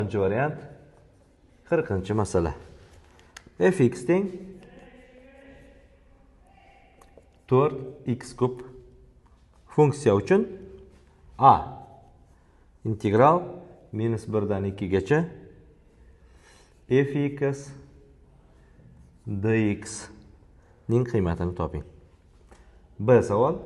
Birinchi variant 40-masala. Fx teng 4x kub funksiya uchun a integral -1 dan 2 gacha fx dx ning qiymatini toping. B savol.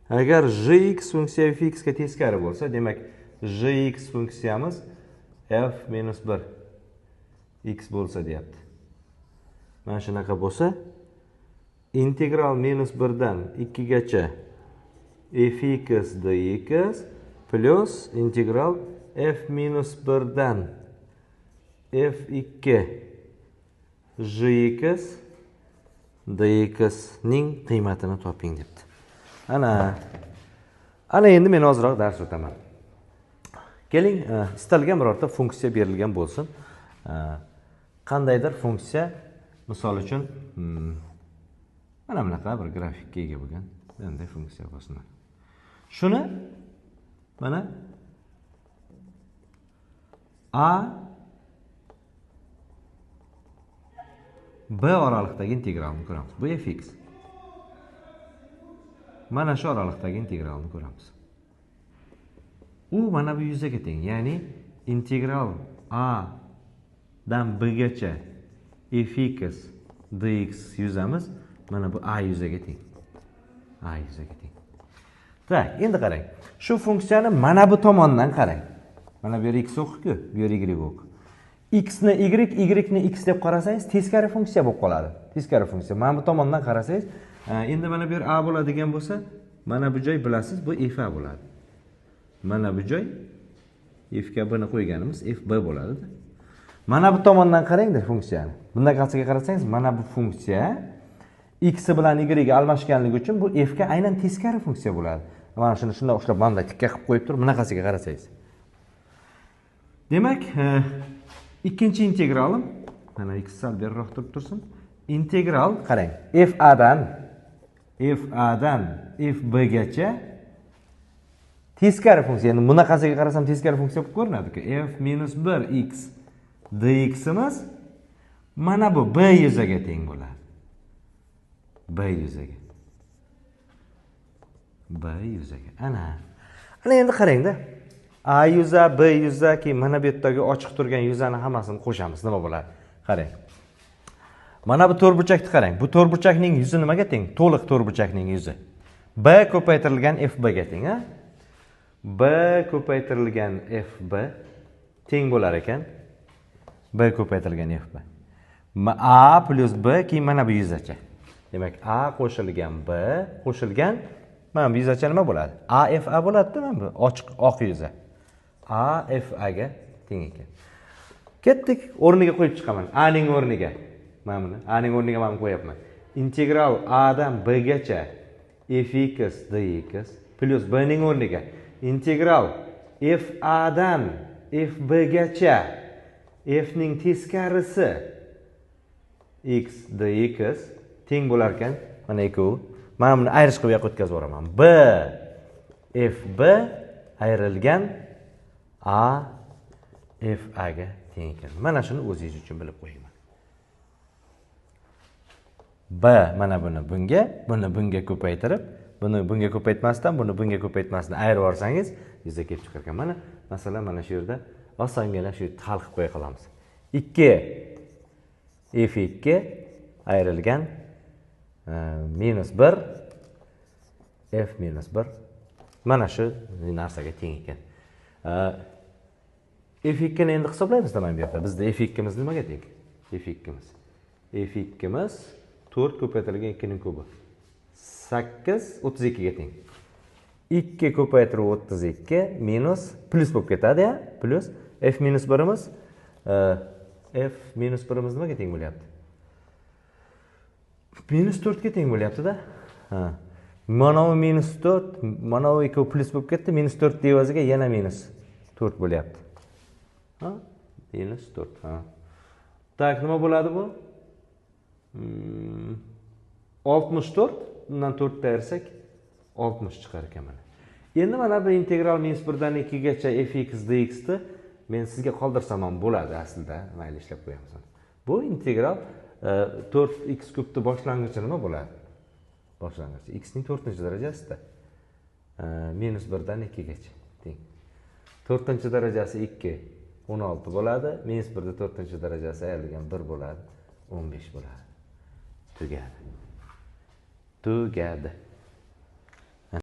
Agar gx funksiya fx ga teskari bo'lsa, demak gx funksiyamiz f-1 x bo'lsa deyapti. Mana shunaqa bo'lsa, integral -1 dan 2 gacha fx dx plus integral f-1 dan f2 gx dx ning qiymatini toping debdi. Ana endi men ozroq dars o'taman. Keling, istalgan birorta funksiya berilgan bo'lsin. Qandaydir funksiya, misol uchun mana bunaqa bir grafikka ega bo'lgan bunday funksiya bo'lsin. Shuni mana a b oraliqdagi integralni ko'ramiz. Bu fx. Mana shu oraliqdagi integralni ko'ramiz. U mana bu yuzaga teng, ya'ni integral a dan b gacha fx dx yuzamiz mana bu a yuzaga teng. A yuzaga teng. Tak, endi qarang. Shu funksiyani mana bu tomondan qarang. Mana bu yer x o'q-ku, bu yer y o'q. X ni y ni x deb qarasangiz teskari funksiya bo'lib qoladi. Teskari funksiya. Mana bu tomondan qarasangiz, endi mana bu yer a bo'ladigan bo'lsa, mana bu joy bilasiz, bu f a bo'ladi. Mana bu joy f ga buni qo'yganimiz f b bo'ladi. Mana bu tomondan qarangda funksiyani. Bunday qasiga qarasangiz, mana bu funksiya x bilan y ga almashganligi uchun bu f ga aynan teskari funksiya bo'ladi. Mana shuni shunday ushlab bunday tikka qilib qo'yib turib, bunaqasiga qarasangiz. Demak, ikkinchi integralim, mana x sal beriroq turib tursin. Integral qarang, f a dan f b gacha teskari funksiya. Endi bunaqasiga qarasam teskari funksiya bo'lib ko'rinadi-ku. f-1 x dximiz mana bu b yuzaga teng bo'ladi. B yuzaga. Ana endi qarangda. A yuza, B yuza ki mana bu yerdagi ochiq turgan yuzani hammasini qo'shamiz. Nima bo'ladi? Qarang. Mana bu to'rtburchakni qarang. Bu to'rtburchakning yuzi nimaga teng? To'liq to'rtburchakning yuzi. B ko'paytirilgan FB ga teng, ha? B ko'paytirilgan FB teng bo'lar ekan. B ko'paytirilgan FB. A plus B keyin mana bu yuzacha. Demak, A qo'shilgan B qo'shilgan mana bu yuzacha nima bo'ladi? A F A bo'ladi-da, mana bu ochiq oq yuza. A F A ga teng ekan. Ketdik, o'rniga qo'yib chiqaman. A ning o'rniga. Mana buni A ning o'rniga men qo'yapman. Integral A dan B gacha fx dx plus B ning o'rniga integral f A dan f B gacha f ning teskarisi x dx teng bo'lar ekan. Mana ikkovi. Mana buni ayirish qilib yoqqa o'tkazib yuboraman. B f B ayrilgan A f A ga teng ekan. Mana shuni o'zingiz uchun bilib qo'ying. B mana buni bunga ko'paytirib, buni bunga ko'paytmasdan, buni bunga ko'paytmasdan ayirib olsangiz, yuzaga kelib chiqar ekan. Mana masalan mana shu yerda osongina shu hal qilib qo'ya qolamiz. 2 f2 ayrilgan -1 f-1 mana shu narsaga teng ekan. f2 ni endi hisoblaymiz mana bu yerda. Bizda f2 miz nimaga teng? f2 miz 4 ko'paytirilgan 2 ning kubi. 8 32 ga teng. 2 ko'paytirib 32 minus plus bo'lib ketadi-ya. Plus f-1imiz f-1imiz nimaga teng bo'lyapti? -4 ga teng bo'lyapti-da. Ha. Mana bu -4, mana bu ikkovi plus bo'lib ketdi. -4 evaziga yana -4 bo'lyapti. Ha? -4. Ha. Tak, nima bo'ladi bu? 64 bundan 4 ta ayirsak 60 chiqar ekan mana. Endi mana bu integral minus 1dan 2gacha fx dx ni men sizga qoldirsam ham bo'ladi aslida. Mayli ishlab qo'yamiz. Bu integral 4x kubni boshlang'ichi nima bo'ladi? Boshlang'ichi x ning 4-darajasida. Minus 1dan 2gacha teng. 4-darajasi 2 16 bo'ladi. Minus 1da 4-darajasi ayrilgan 1 bo'ladi. 15 bo'ladi. Tugadi.